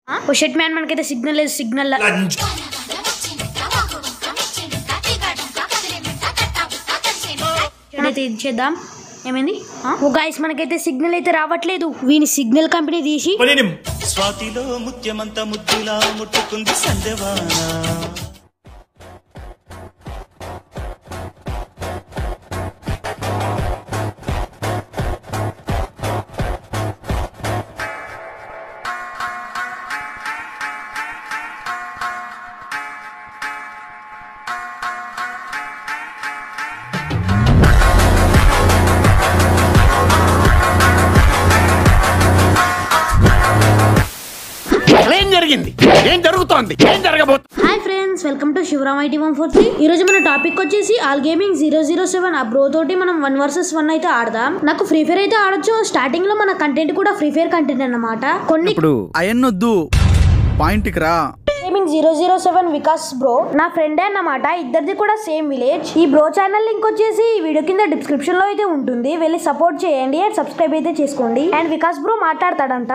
ఓ షెట్ మ్యాన్ మనకైతే సిగ్నల్ లేదు, సిగ్నల్ అయితే ఇచ్చేద్దాం. ఏమైంది? ఓ గైస్ మనకైతే సిగ్నల్ అయితే రావట్లేదు. వీని సిగ్నల్ కంపెనీ తీసి స్వాతిలో ముత్యమంత ముద్దులా ముట్టుకుంది సందేవానా. Hi friends, welcome to Shivaram IT 143. ఈ రోజు మన టాపిక్ వచ్చేసి ఆల్ గేమింగ్ 007. ఆ బ్రో తోటి మనం 1 vs 1 అయితే ఆడదాం. నాకు ఫ్రీ ఫైర్ అయితే ఆడొచ్చు. స్టార్టింగ్ లో మన కంటెంట్ కూడా ఫ్రీ ఫైర్ కంటెంట్ అన్నమాట. కొన్ని ఇప్పుడు అయన్నొద్దు, పాయింట్ కి రా. గేమింగ్ 007 వికాస్ బ్రో నా ఫ్రెండ్ అన్నమాట. ఇద్దరిది కూడా సేమ్ విలేజ్. ఈ బ్రో ఛానల్ లింక్ వచ్చేసి ఈ వీడియో కింద డిస్క్రిప్షన్ లో అయితే ఉంటుంది. వెళ్ళి సపోర్ట్ చేయండి అండ్ సబ్స్క్రైబ్ అయితే చేసుకోండి. అండ్ వికాస్ బ్రో మాట్లాడతాడంట.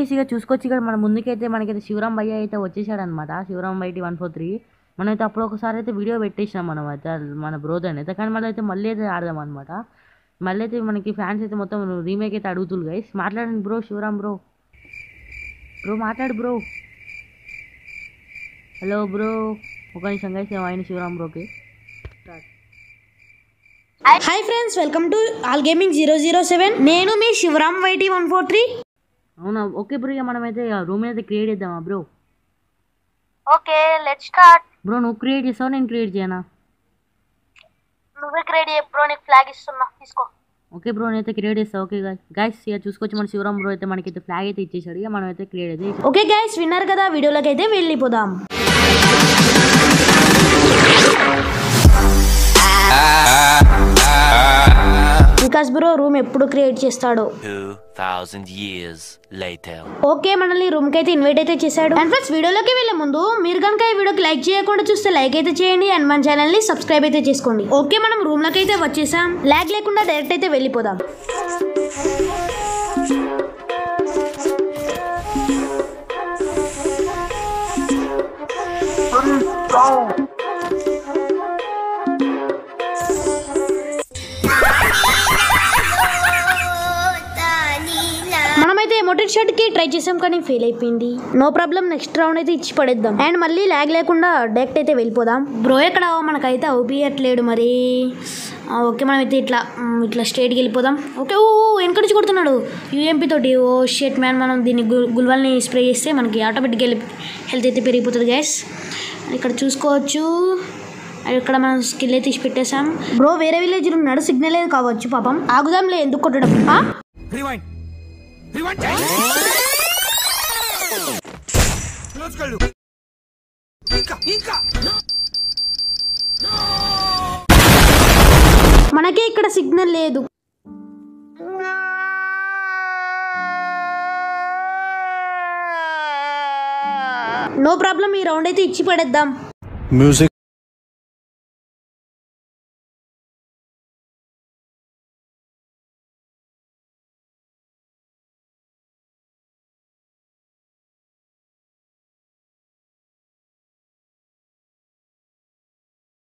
ఈజీగా చూసుకొచ్చి ఇక్కడ మన ముందుకైతే మనకైతే శివరామ్ భయ్య అయితే వచ్చేసాడు అనమాట. శివరామ్ IT 143 మనం అయితే అప్పుడు ఒకసారి అయితే వీడియో పెట్టేసినాం మనం అయితే మన బ్రోదని అయితే. కానీ మళ్ళీ అయితే ఆడదాం అనమాట. మళ్ళీ అయితే మనకి ఫ్యాన్స్ అయితే మొత్తం రీమేక్ అయితే అడుగుతులు గైస్. మాట్లాడండి బ్రో, శివరామ్ బ్రో మాట్లాడు బ్రో. హలో బ్రో, ఒక నిమిషం గైస్ ఆయన శివరామ్ బ్రోకి. Hi friends, welcome to all gaming 007. నేను మీ శివరామ్ IT 143. అవునా, ఓకే బ్రో. ఇక మనమైతే రూమ్ అయితే క్రియేట్ చేద్దామా bro? Okay, let's start. Bro నువ్వు క్రియేట్ చేస్తావు, నేను క్రియేట్ చేయనా? నువ్వే క్రియేట్ చేయ బ్రో, నీకు ఫ్లాగ్ ఇస్తున్నా, తీసుకో. ఓకే బ్రో, నేనైతే క్రియేట్ చేస్తాను. ఓకే గైస్, ఇక చూసుకొచ్చి మన శివరామ్ బ్రో అయితే మనకైతే ఫ్లాగ్ అయితే ఇచ్చేసాడు. ఇక మనం అయితే క్రియేట్ అయితే. ఓకే గైస్, విన్నారు కదా, వీడియోలోకి అయితే వెళ్ళిపోదాం. వికాస్ బ్రో రూమ్ ఎప్పుడు క్రియేట్ చేస్తాడో. 2000 years later. ఓకే, మనల్ని రూమ్ కి అయితే ఇన్వైట్ అయితే చేశాడు. అండ్ ఫ్రెండ్స్, వీడియోలోకి వెళ్ళే ముందు మీరు కనుక ఈ వీడియోకి లైక్ చేయకుండా చూస్తే లైక్ అయితే చేయండి అండ్ మన ఛానల్ ని సబ్స్క్రైబ్ అయితే చేసుకోండి. ఓకే, మనం రూమ్ లోకి అయితే వచ్చేసాం. లాగ్ లేకుండా డైరెక్ట్ అయితే వెళ్ళిపోదాం. మనమైతే ఎమోటెడ్ షర్ట్ కి ట్రై చేసాం కానీ ఫెయిల్ అయిపోయింది. నో ప్రాబ్లం, నెక్స్ట్ రౌండ్ అయితే ఇచ్చి పడేద్దాం. అండ్ మళ్ళీ లాగ్ లేకుండా డైరెక్ట్ అయితే వెళ్ళిపోదాం. బ్రో ఎక్కడ మనకైతే అవుపియట్లేడు మరి. ఓకే, మనం అయితే ఇట్లా స్ట్రేట్కి వెళ్ళిపోదాం. ఓకే, ఓ వెనక నుంచి కొడుతున్నాడు UMP తోటి. ఓ షర్ట్ మ్యాన్, మనం దీన్ని గుల్వాల్ని స్ప్రే చేస్తే మనకి ఆటోమేటిక్గా హెల్త్ అయితే పెరిగిపోతుంది గైస్. ఇక్కడ చూసుకోవచ్చు. ఇక్కడ మనం స్కిల్ అయితే తీసి పెట్టేసాం. బ్రో వేరే విలేజ్ ఉన్నాడు, సిగ్నల్ లేదు కావచ్చు పాపం. ఆగుదాంలే, ఎందుకు కొట్టడం. మనకే ఇక్కడ సిగ్నల్ లేదు. నో ప్రాబ్లం, ఈ రౌండ్ అయితే ఇచ్చి పడేద్దాం. మ్యూజిక్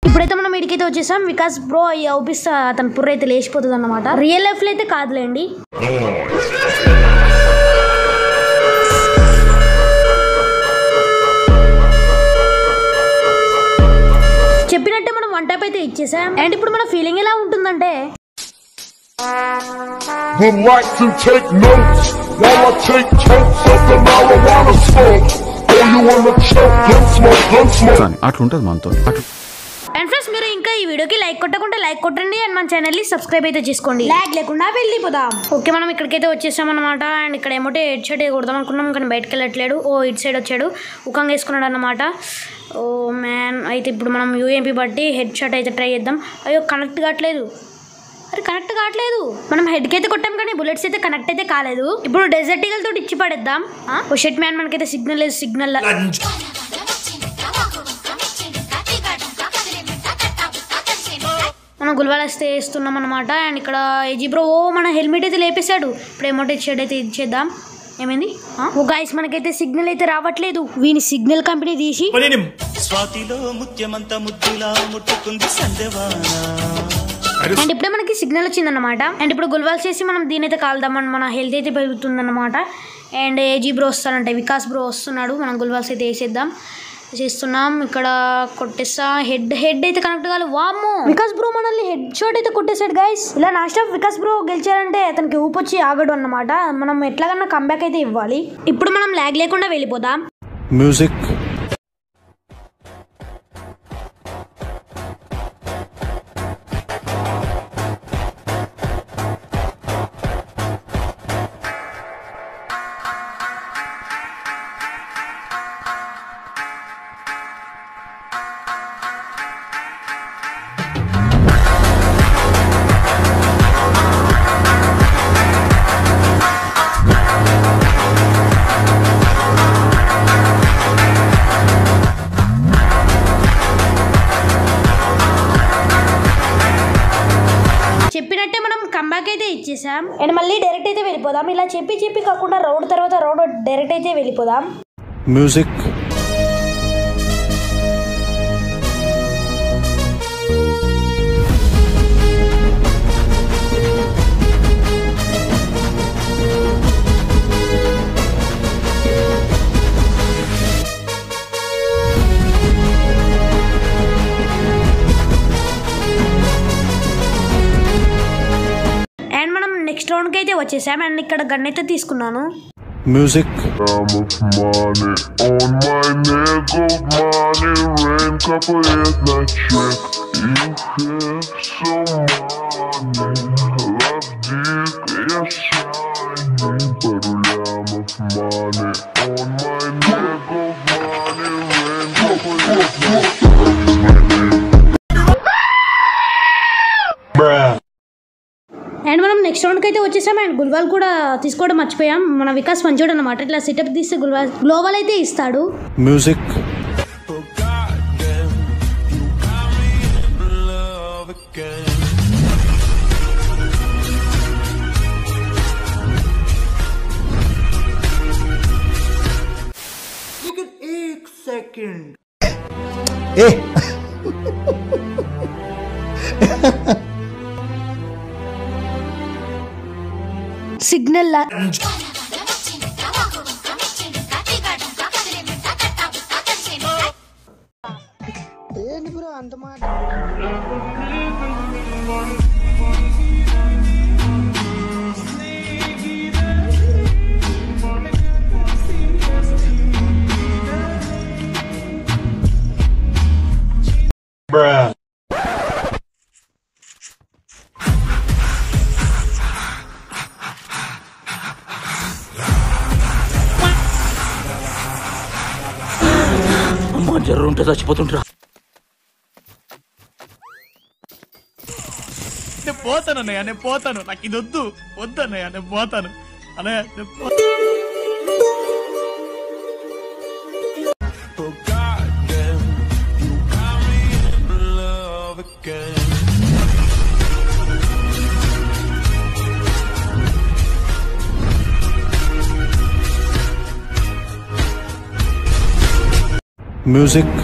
ఇప్పుడైతే మనం ఇడికైతే వచ్చేసాం. వికాస్ బ్రో అవుపిస్తా అతను పుర్ర అయితే లేచిపోతుంది అన్నమాట. రియల్ లైఫ్ లో అయితే కాదులేండి. చెప్పినట్టే మనం 1 tap అయితే ఇచ్చేసాం. అండ్ ఇప్పుడు మన ఫీలింగ్ ఎలా ఉంటుందంటే, would like to take notes while I take totes of the marijuana smoke. Oh, you wanna choke, gun smoke. అట్లుంటది మనతో. అండ్ ఫ్రెండ్స్, మీరు ఇంకా ఈ వీడియోకి లైక్ కొట్టకుంటే లైక్ కొట్టండి అండ్ మన ఛానల్ ని సబ్స్క్రైబ్ అయితే చేసుకోండి. లాగ్ లేకుండా వెళ్ళిపోదాం. ఓకే, మనం ఇక్కడికైతే వచ్చేసాం అనమాట. అండ్ ఇక్కడ ఏమోటే హెడ్ షర్ట్ కొడదాం అనుకున్నాం కానీ బయటకు వెళ్ళట్లేడు. ఓ ఇటు సైడ్ వచ్చాడు, ఉకంగా వేసుకున్నాడు అన్నమాట. ఓ మ్యాన్, అయితే ఇప్పుడు మనం UMP బట్టి హెడ్ షర్ట్ అయితే ట్రై చేద్దాం. అయ్యో కనెక్ట్ కావట్లేదు. కనెక్ట్ కావట్లేదు. మనం హెడ్కి అయితే కొట్టాం కానీ బుల్లెట్స్ అయితే కనెక్ట్ అయితే కాలేదు. ఇప్పుడు డెజర్ట్ ఈగల్ తోటి ఇచ్చి పడేద్దాం. ఓ షెట్ మ్యాన్, మనకైతే సిగ్నల్ లేదు, సిగ్నల్ మనం గుల్వాల్ వస్తే వేస్తున్నాం అనమాట. అండ్ ఇక్కడ ఏజీ బ్రో మన హెల్మెట్ అయితే లేపేశాడు. ఇప్పుడు ఎమోట్ షెడ్ అయితే ఇచ్చేద్దాం. ఏమైంది ఓ గైస్ మనకైతే సిగ్నల్ అయితే రావట్లేదు వీని సిగ్నల్ కంపెనీ తీసి స్వాతిలో ముత్యమంత ముద్దులా ముట్టుకుంది సందెవాన అండ్ ఇప్పుడే మనకి సిగ్నల్ వచ్చిందన్నమాట అండ్ ఇప్పుడు గుల్వాల్స్ చేసి మనం దీని అయితే కాల్దామని మన హెల్త్ అయితే పెరుగుతుందన్నమాట అండ్ ఏజీ బ్రో వస్తానంటే వికాస్ బ్రో వస్తున్నాడు మనం గుల్వాల్స్ అయితే వేసేద్దాం చేస్తున్నాం ఇక్కడ కొట్టేస్తా హెడ్ అయితే కనెక్ట్ కావాలి వామ్మో వికాస్ బ్రో మనల్ని హెడ్ షాట్ అయితే కొట్టేశాడు గైస్ ఇలా నా స్టాఫ్ వికాస్ బ్రో గెలిచారంటే అతనికి ఊపొచ్చి ఆగడు అన్నమాట మనం ఎట్లాగన్నా కంబ్యాక్ అయితే ఇవ్వాలి ఇప్పుడు మనం లాగ్ లేకుండా వెళ్ళిపోదాం మ్యూజిక్ చెప్పినట్టే మనం కంబ్యాక్ అయితే ఇచ్చేసాం అండ్ మళ్ళీ డైరెక్ట్ అయితే వెళ్ళిపోదాం ఇలా చెప్పి కాకుండా రౌండ్ తర్వాత రౌండ్ డైరెక్ట్ అయితే వెళ్ళిపోదాం మ్యూజిక్ అండ్ మనం నెక్స్ట్ రౌండ్ కి అయితే వచ్చేసాం అండ్ ఇక్కడ గన్ అయితే తీసుకున్నాను music I'm of money on my nigga, money rain, couple years not check. You have some money, love dick, yes shiny, but I'm of money on my nigga, money rain, couple years not and మనం next round కి అయితే వచ్చేసాం and గుల్వాల్ కూడా తీసుకోవడం మర్చిపోయాం మన వికాస్ మంచోడు అన్నమాట ఇట్లా సెటప్ తీస్తే గ్లోబల్ అయితే ఇస్తాడు మ్యూజిక్ సిగ్నల్ జర్రు ఉంటే చచ్చిపోతుంటా నేను పోతాను అన్నయ్య నేను పోతాను నాకు ఇది వద్దు అన్నయ్య నేను పోతాను అన్నయ్య మ్యూజిక్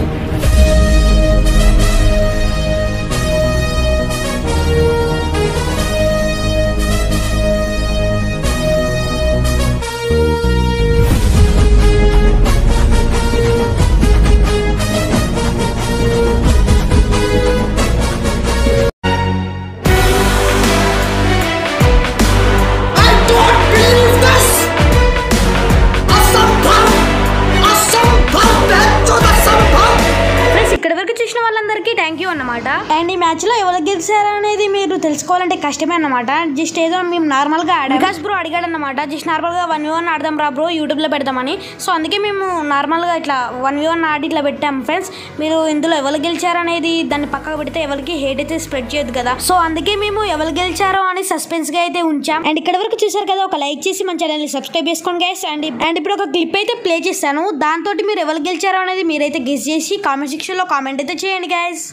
థ్యాంక్ యూ అన్నమాట అండ్ ఈ మ్యాచ్ లో ఎవరు గెలిచారు అనేది మీరు తెలుసుకోవాలంటే కష్టమే అన్నమాట జస్ట్ ఏదో మేము నార్మల్ గా వికాస్ బ్రో అడిగాడు అన్నమాట జస్ట్ నార్మల్ గా 1v1 ఆడదాం రా బ్రో యూట్యూబ్ లో పెడదామని సో అందుకే మేము నార్మల్ గా ఇట్లా 1v1 ఆడి ఇట్లా పెట్టాం ఫ్రెండ్స్ మీరు ఇందులో ఎవరు గెలిచారు అనేది దాన్ని పక్కకు పెడితే ఎవరికి హేట్ అయితే స్ప్రెడ్ చేయదు కదా సో అందుకే మేము ఎవరు గెలిచారో అని సస్పెన్స్ గా అయితే ఉంచాం అండ్ ఇక్కడ వరకు చూసారు కదా ఒక లైక్ చేసి మన ఛానల్ ని సబ్స్క్రైబ్ చేసుకోండి గైస్ అండ్ ఇప్పుడు ఒక క్లిప్ అయితే ప్లే చేస్తాను దాంతో మీరు ఎవరు గెలిచారో అనేది మీరైతే గెస్ చేసి కామెంట్ సెక్షన్ లో కామెంట్ అయితే చేయండి గైస్